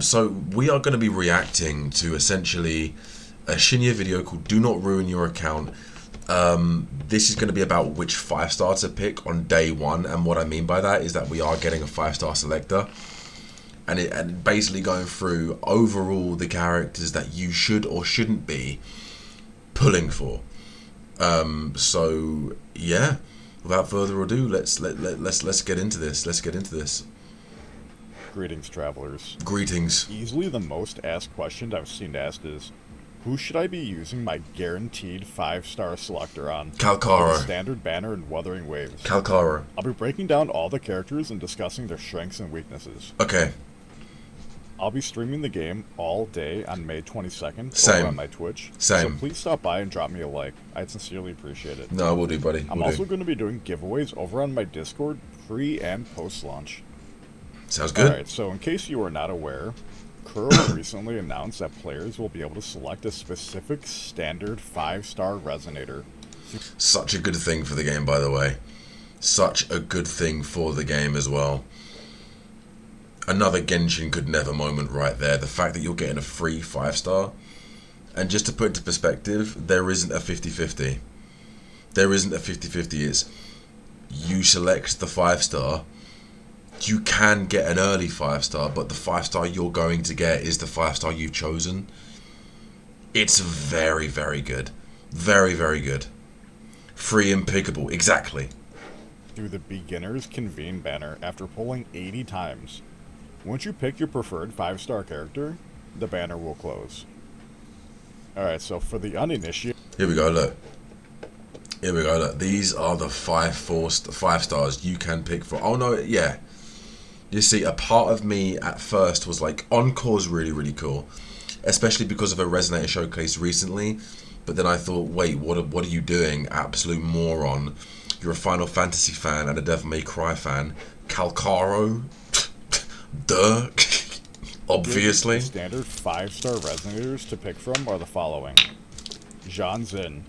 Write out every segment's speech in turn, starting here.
So we are going to be reacting to essentially a Shinya video called "Do Not Ruin Your Account." This is going to be about which 5-star to pick on day one, and what I mean by that is that we are getting a 5-star selector, and basically going through overall the characters that you should or shouldn't be pulling for. So yeah, without further ado, let's get into this. Let's get into this. Greetings, travelers. Greetings. Easily the most asked question I've seen asked is, who should I be using my guaranteed 5-star selector on? Calaro. Standard banner and Wuthering waves. Calaro. I'll be breaking down all the characters and discussing their strengths and weaknesses. Okay. I'll be streaming the game all day on May 22nd Same. over on my Twitch. Same. So please stop by and drop me a like. I'd sincerely appreciate it. No, I will do, buddy. I'm also going to be doing giveaways over on my Discord pre and post launch. Sounds good. Alright, so in case you are not aware, Kuro recently announced that players will be able to select a specific standard 5-star resonator. Such a good thing for the game, by the way. Such a good thing for the game as well. Another Genshin could never moment right there. The fact that you're getting a free 5-star. And just to put into perspective, there isn't a 50-50. There isn't a 50-50. It's you select the 5-star. You can get an early 5-star, but the 5-star you're going to get is the 5-star you've chosen. It's very, very good. Very, very good. Free and pickable, exactly. Through the Beginner's Convene banner after pulling 80 times. Once you pick your preferred 5-star character, the banner will close. Alright, so for the uninitiated... Here we go, look. Here we go, look. These are the 5 stars you can pick for. Oh no, yeah. You see, a part of me at first was like, Encore's really, really cool. Especially because of a Resonator showcase recently. But then I thought, wait, what are you doing? Absolute moron. You're a Final Fantasy fan and a Devil May Cry fan. Calaro? Duh. Obviously. The standard 5-star resonators to pick from are the following. Zhan Xin,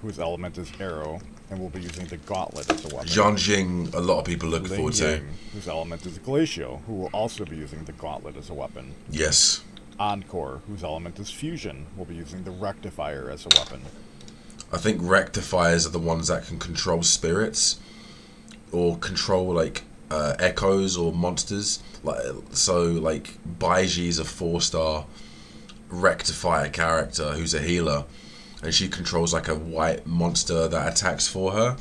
whose element is Arrow, and will be using the Gauntlet as a weapon. Zhan Jing, a lot of people look forward to. Lingyang, whose element is Glacial, who will also be using the Gauntlet as a weapon. Yes. Encore, whose element is Fusion, will be using the Rectifier as a weapon. I think Rectifiers are the ones that can control spirits, or control like echoes or monsters. Like Baiji's a 4-star Rectifier character who's a healer, and she controls like a white monster that attacks for her.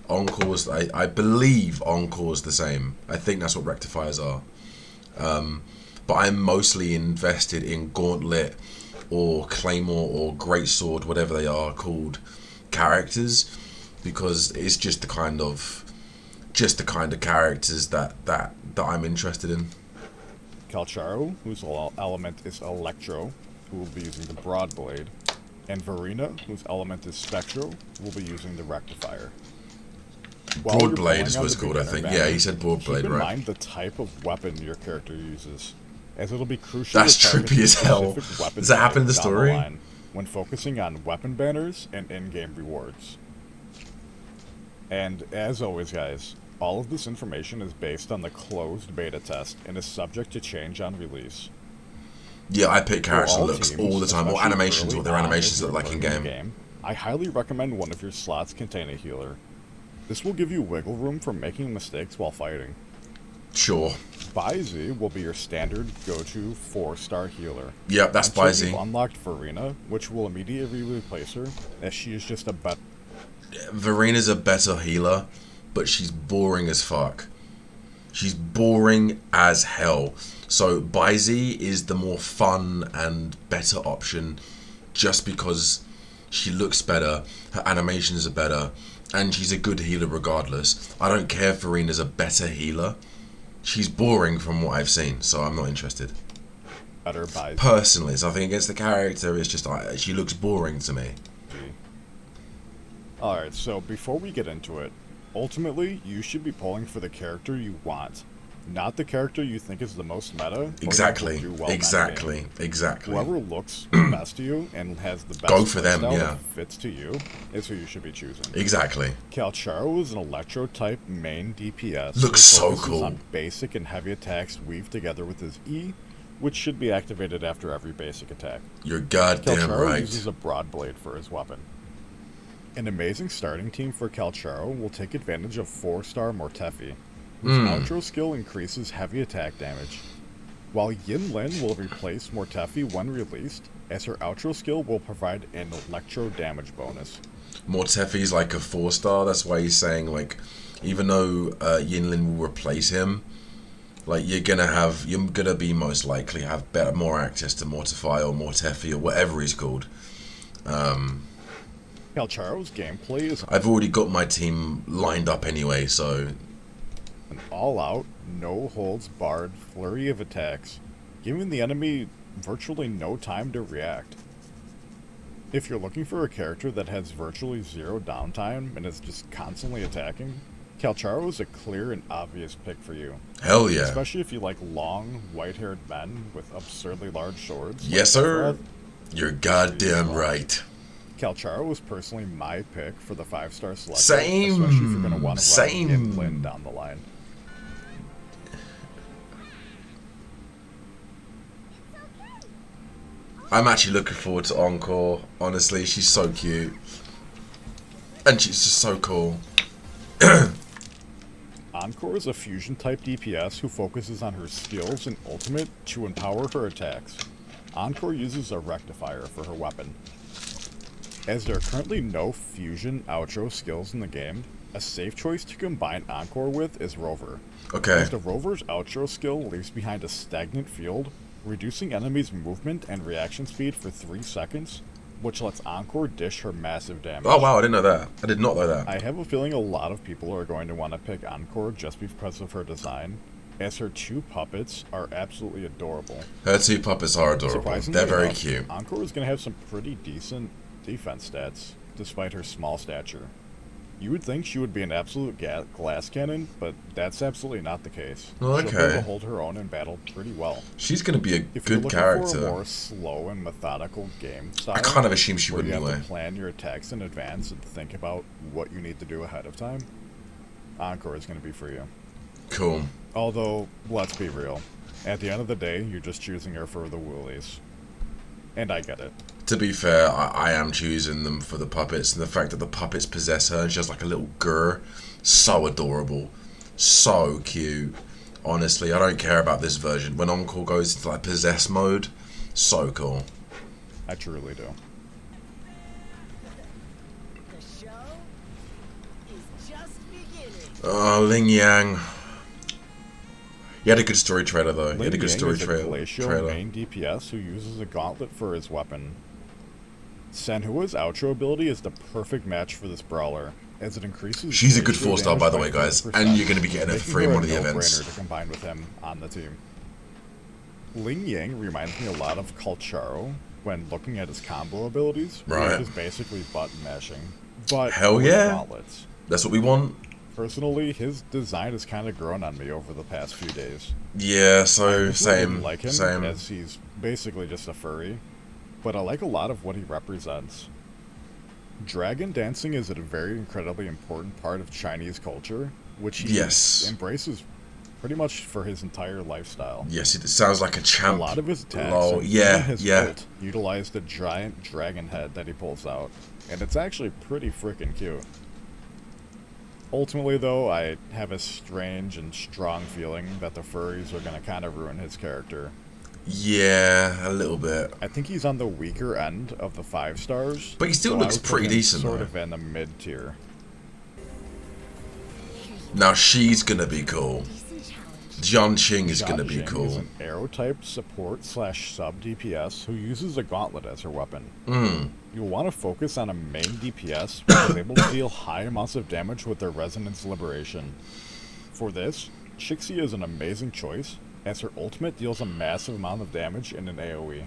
Encore's, I believe Encore's the same. I think that's what Rectifiers are. But I'm mostly invested in Gauntlet or Claymore or Greatsword, whatever they are called, characters, because it's just the kind of characters that I'm interested in. Calaro, whose element is Electro, who will be using the Broadblade. And Verina, whose element is Spectro, will be using the Rectifier. Broadblade is what it's called, I think. Yeah, he said Broadblade, keep in right? mind the type of weapon your character uses, as it'll be crucial. That's to target trippy as hell. Does that happen in the story? When focusing on weapon banners and in-game rewards. And as always, guys, all of this information is based on the closed beta test and is subject to change on release. Yeah, I pick character looks teams, all the time, or animations, or their on, animations look like in game. I highly recommend one of your slots contain a healer. This will give you wiggle room for making mistakes while fighting. Sure. Baizi will be your standard go-to 4-star healer. Yep, that's Baizi. You've unlocked Verina, which will immediately replace her, as she is just a better... Verina's a better healer, but she's boring as fuck. She's boring as hell. So Baizi is the more fun and better option, just because she looks better, her animations are better, and she's a good healer regardless. I don't care if Verina's a better healer. She's boring from what I've seen, so I'm not interested. Better Baizi. Personally, it's nothing against the character, it's just she looks boring to me. Alright, so before we get into it, ultimately, you should be pulling for the character you want, not the character you think is the most meta. Exactly, well exactly. Whoever looks best to you and has the best go for them, yeah. that fits to you is who you should be choosing. Exactly. Calaro is an Electro-type main DPS. Looks so cool. On basic and heavy attacks weaved together with his E, which should be activated after every basic attack. You're goddamn Calaro right. uses a broad blade for his weapon. An amazing starting team for Calaro will take advantage of 4-star Mortefi, whose outro skill increases heavy attack damage, while Yinlin will replace Mortefi when released, as her outro skill will provide an electro damage bonus. Mortefi's like a 4-star, that's why he's saying, like, even though Yinlin will replace him, like, you're gonna be most likely have more access to Mortify or Mortefi or whatever he's called. Calcharo's gameplay is I've already got my team lined up anyway, so an all-out, no-holds-barred flurry of attacks, giving the enemy virtually no time to react. If you're looking for a character that has virtually zero downtime and is just constantly attacking, Calaro is a clear and obvious pick for you. hell yeah. Especially if you like long, white-haired men with absurdly large swords. Yes, sir. You're goddamn right. Calaro was personally my pick for the 5-star Selector. Same. Especially if you're going to want to run Same. Yinlin down the line. I'm actually looking forward to Encore. Honestly, she's so cute. And she's just so cool. Encore is a fusion-type DPS who focuses on her skills and ultimate to empower her attacks. Encore uses a rectifier for her weapon. As there are currently no fusion outro skills in the game, a safe choice to combine Encore with is Rover. Okay. As the Rover's outro skill leaves behind a stagnant field, reducing enemies' movement and reaction speed for 3 seconds, which lets Encore dish her massive damage. Oh wow, I didn't know that. I did not know that. I have a feeling a lot of people are going to want to pick Encore just because of her design, as her 2 puppets are absolutely adorable. Her 2 puppets are adorable. They're very cute. Encore is going to have some pretty decent defense stats, despite her small stature. You would think she would be an absolute glass cannon, but that's absolutely not the case. Okay. She'll be able to hold her own in battle pretty well. She's going to be a If you're good looking character. for a more slow and methodical game style, I kind of assume she where would you anyway. have to plan your attacks in advance and think about what you need to do ahead of time, Encore is going to be for you. Cool. Although, let's be real. At the end of the day, you're just choosing her for the woolies. And I get it. To be fair, I am choosing them for the puppets, and the fact that the puppets possess her and she has like a little grr. So adorable. So cute. Honestly, I don't care about this version. When Encore goes into like possess mode, so cool. I truly do. The show is just beginning. Oh, Lingyang. He had a good story trailer though. He had a good Lingyang story is a trailer. glacial main DPS who uses a gauntlet for his weapon. Senhua's outro ability is the perfect match for this brawler, as it increases. She's a good glacial 4-star, by the way, damage guys, 30%, and you're going to be getting her for making free in her one of the a events. no-brainer to combine with him on the team. Lingyang reminds me a lot of Calaro when looking at his combo abilities, Right. which is basically button mashing, but Hell with yeah. gauntlets. That's what we want. Personally, his design has kind of grown on me over the past few days. Yeah, I so really same. didn't like him, Same. as he's basically just a furry, but I like a lot of what he represents. Dragon dancing is a very incredibly important part of Chinese culture, which he Yes. embraces pretty much for his entire lifestyle. Yes, it sounds like a A champ. lot of his attacks, Lol. and Yeah, even his yeah. ult, utilize the giant dragon head that he pulls out, and it's actually pretty freaking cute. Ultimately, though, I have a strange and strong feeling that the furries are going to kind of ruin his character. Yeah, a little bit. I think he's on the weaker end of the 5 stars. But he still so I looks would put pretty him decent, Sort though. of in the mid tier. Now she's gonna be cool. Decent challenge. Jian Qing is gonna be Jingjing is cool. an arrow-type support / sub DPS who uses a gauntlet as her weapon. You'll want to focus on a main DPS which is able to deal high amounts of damage with their Resonance Liberation. For this, Chixie is an amazing choice, as her ultimate deals a massive amount of damage in an AoE.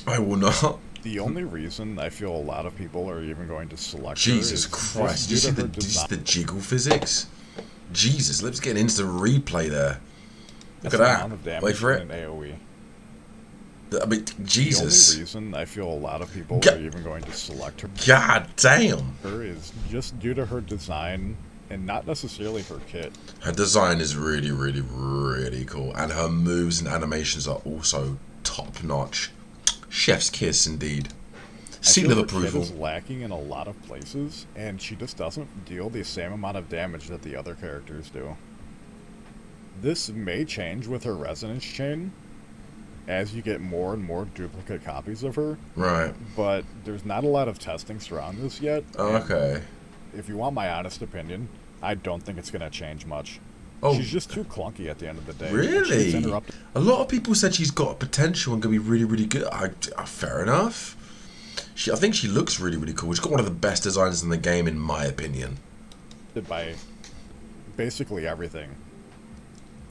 I will not. The only reason I feel a lot of people are even going to select her Jesus is Christ! Did due you see to the, her did you see design. the jiggle physics? Jesus, let's get into replay there. Look at That's the amount of that. damage Wait for in it. an AoE. I mean, The Jesus. only reason I feel a lot of people Ga- are even going to select her God damn. is just due to her design and not necessarily her kit. Her design is really, really, really cool, and her moves and animations are also top notch. Chef's kiss, indeed. Seal of Her approval. kit is lacking in a lot of places, and she just doesn't deal the same amount of damage that the other characters do. This may change with her resonance chain, as you get more and more duplicate copies of her, Right. but there's not a lot of testing surrounding this yet. Oh, okay. If you want my honest opinion, I don't think it's going to change much. Oh, She's just too clunky at the end of the day. She really? gets interrupted. A lot of people said she's got potential and gonna be really, really good. Fair enough. I think she looks really, really cool. She's got one of the best designs in the game, in my opinion. By basically everything.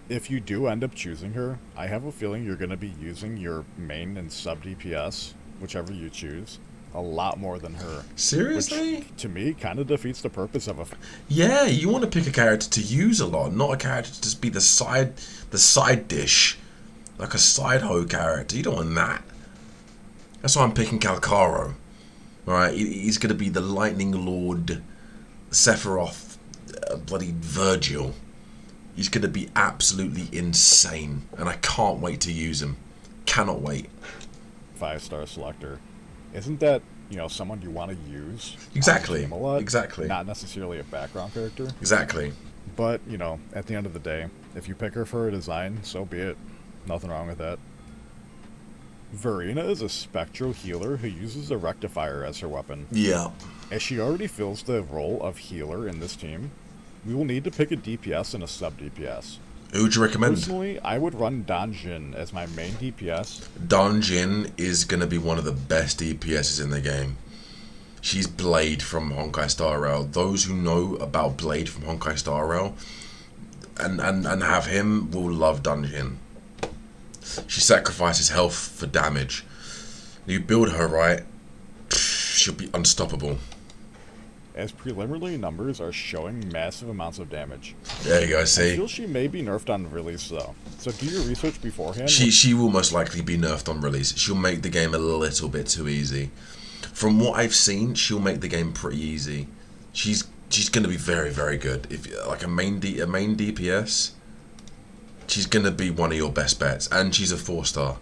If you do end up choosing her, I have a feeling you're going to be using your main and sub DPS, whichever you choose, a lot more than her. Seriously? Which, to me, kind of defeats the purpose of a... Yeah, you want to pick a character to use a lot, not a character to just be the side dish, like a side hoe character. You don't want that. That's why I'm picking Calaro. Alright, he's going to be the Lightning Lord, Sephiroth, bloody Virgil. He's going to be absolutely insane, and I can't wait to use him. Cannot wait. 5-star selector. Isn't that, someone you want to use? Exactly. On the game a lot? Exactly. Not necessarily a background character. Exactly. But, at the end of the day, if you pick her for her design, so be it. Nothing wrong with that. Verina is a spectral healer who uses a rectifier as her weapon. Yeah. As she already fills the role of healer in this team, we will need to pick a DPS and a sub DPS. Who would you recommend? Personally, I would run Danjin as my main DPS. Danjin is going to be one of the best DPSs in the game. She's Blade from Honkai Star Rail. Those who know about Blade from Honkai Star Rail and have him will love Danjin. She sacrifices health for damage. You build her right, she'll be unstoppable. As preliminary numbers are showing massive amounts of damage. There you go, I see? feel she may be nerfed on release though. So do your research beforehand. She will most likely be nerfed on release. She'll make the game a little bit too easy. From what I've seen, she'll make the game pretty easy. She's going to be very, very good. If like a main DPS, she's going to be one of your best bets, and she's a 4-star.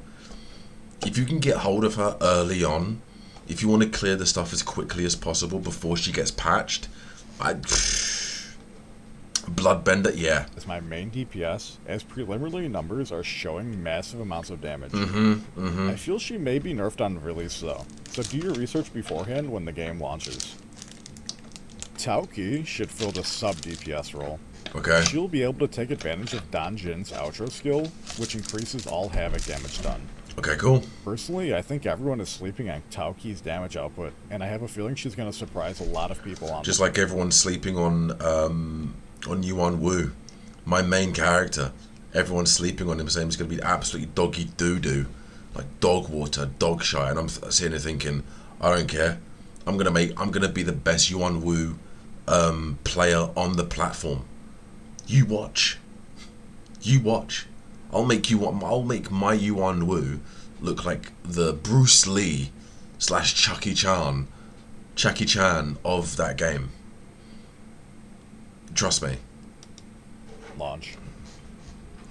If you can get hold of her early on, if you want to clear the stuff as quickly as possible before she gets patched, Bloodbender, yeah. As my main DPS, as preliminary numbers are showing massive amounts of damage. I feel she may be nerfed on release though, so do your research beforehand when the game launches. Taoki should fill the sub DPS role. Okay. She'll be able to take advantage of Danjin's outro skill, which increases all havoc damage done. Okay, cool. Personally, I think everyone is sleeping on Taoki's damage output, and I have a feeling she's going to surprise a lot of people on Just like everyone's sleeping on Yuan Wu, my main character. Everyone's sleeping on him, saying he's going to be absolutely doggy doo-doo, like dog water, dog shite. And I'm sitting there thinking, I don't care. I'm going to be the best Yuan Wu player on the platform. You watch. You watch. I'll make my Yuan Wu look like the Bruce Lee / Jackie Chan of that game. Trust me. launch.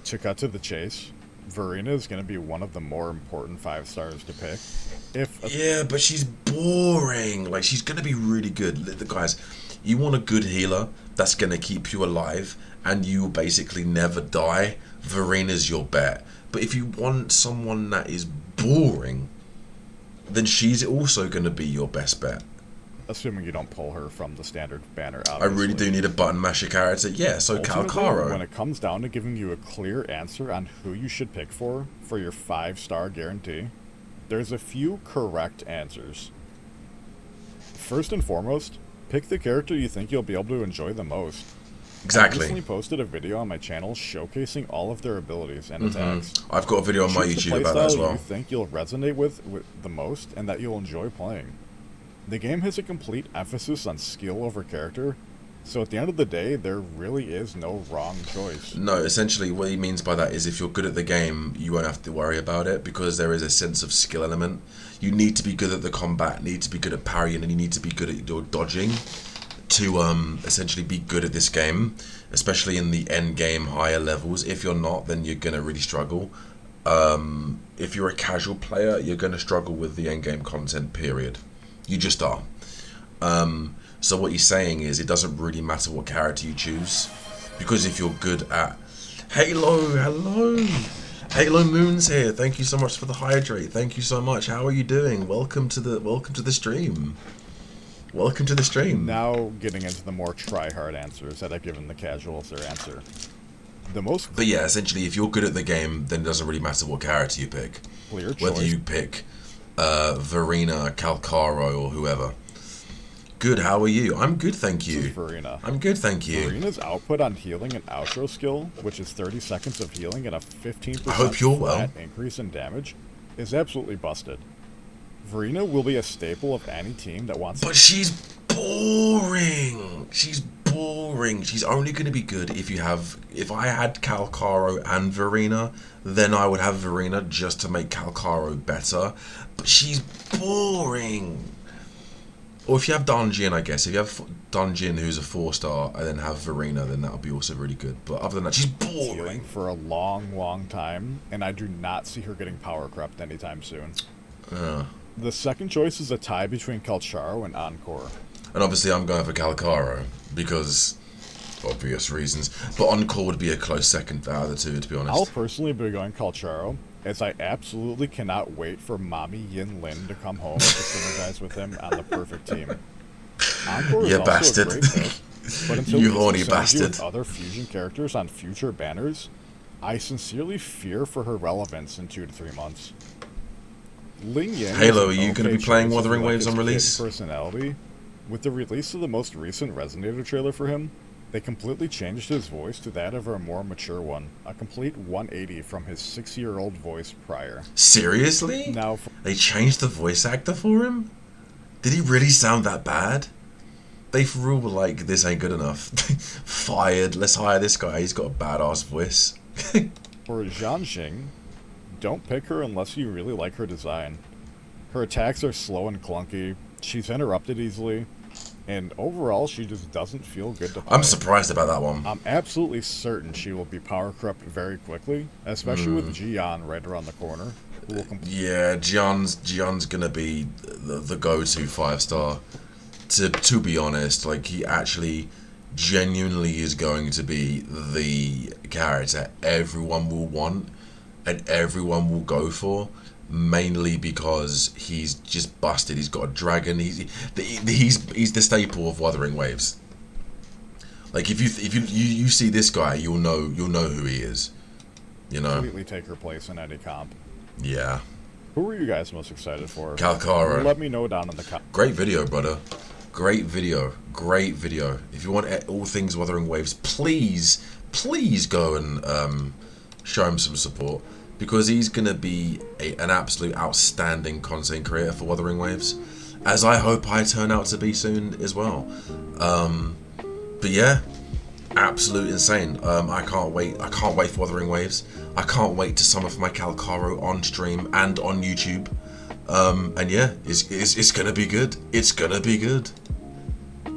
To cut to the chase, Verina is going to be one of the more important 5-stars to pick. Yeah, but she's boring. Like, she's going to be really good. The guys, you want a good healer that's going to keep you alive and you basically never die, Verina's your bet. But if you want someone that is boring, then she's also going to be your best bet. Assuming you don't pull her from the standard banner, obviously. I really do need a button masher character. Yeah, so Ultimately, Calaro. when it comes down to giving you a clear answer on who you should pick for your 5-star guarantee, there's a few correct answers. First and foremost, pick the character you think you'll be able to enjoy the most. I Exactly. recently posted a video on my channel showcasing all of their abilities and attacks. I've got a video on my Choose the YouTube about that as playstyle well. you think you'll resonate with the most and that you'll enjoy playing. The game has a complete emphasis on skill over character, so at the end of the day, there really is no wrong choice. No, essentially what he means by that is if you're good at the game, you won't have to worry about it because there is a sense of skill element. You need to be good at the combat, need to be good at parrying, and you need to be good at your dodging to essentially be good at this game, especially in the end game higher levels. If you're not, then you're gonna really struggle. If you're a casual player, you're gonna struggle with the end game content. Period. You just are. So what he's saying is, it doesn't really matter what character you choose, because if you're good at Halo, hello. Halo Moon's here. Thank you so much for the hydrate. Thank you so much. How are you doing? Welcome to the stream. Welcome to the stream. Now getting into the more try-hard answers that I've given the casuals their answer. But yeah, essentially, if you're good at the game, then it doesn't really matter what character you pick. Clear choice. Whether you pick Verina, Calaro, or whoever. Good, how are you? I'm good, thank you. Verina. I'm good, thank you. Verina's output on healing and outro skill, which is 30 seconds of healing and a 15% I hope you're well. flat increase in damage, is absolutely busted. Verina will be a staple of any team that wants... But she's boring. She's boring. She's only going to be good if you have... If I had Calaro and Verina, then I would have Verina just to make Calaro better. But she's boring. Or if you have Dungeon, I guess. If you have Dungeon, who's a 4-star, and then have Verina, then that'll be also really good. But other than that, she's boring. Healing for a long, long time, and I do not see her getting power crept anytime soon. The second choice is a tie between Calaro and Encore. And obviously I'm going for Calaro, because obvious reasons. But Encore would be a close second out of the two, to be honest. I'll personally be going Calaro, as I absolutely cannot wait for Mommy Yin Lin to come home and to synergize with him on the perfect team. Encore is You also bastard. a great pick, but until You we horny see synergy bastard. with other fusion characters on future banners, I sincerely fear for her relevance in 2 to 3 months. Lingyang Halo, is are you an gonna be okay playing choice Wuthering if you like Waves his on kid release? Personality. With the release of the most recent Resonator trailer for him, they completely changed his voice to that of a more mature one, a complete 180 from his 6-year-old voice prior. Seriously? Now, They changed the voice actor for him? Did he really sound that bad? They for real were like, this ain't good enough. Fired, let's hire this guy, he's got a badass voice. for Zhanxing, don't pick her unless you really like her design. Her attacks are slow and clunky, she's interrupted easily, and overall she just doesn't feel good to play. I'm surprised about that one. I'm absolutely certain she will be power crept very quickly, especially with Jian right around the corner. Who will Yeah, Jian's gonna be the go-to 5-star. To be honest, like, he actually genuinely is going to be the character everyone will want and everyone will go for, mainly because he's just busted. He's got a dragon. He's the staple of Wuthering Waves. Like, if you see this guy, you'll know who he is. You know. completely take her place in any comp. Yeah. Who are you guys most excited for? Calaro. Let me know down in the comments. Great video, brother. Great video. Great video. If you want all things Wuthering Waves, please go and show him some support, because he's going to be an absolute outstanding content creator for Wuthering Waves, as I hope I turn out to be soon as well. But yeah, absolute insane. I can't wait. I can't wait for Wuthering Waves. I can't wait to sum up my Calaro on stream and on YouTube. And yeah, it's gonna be good. It's gonna be good.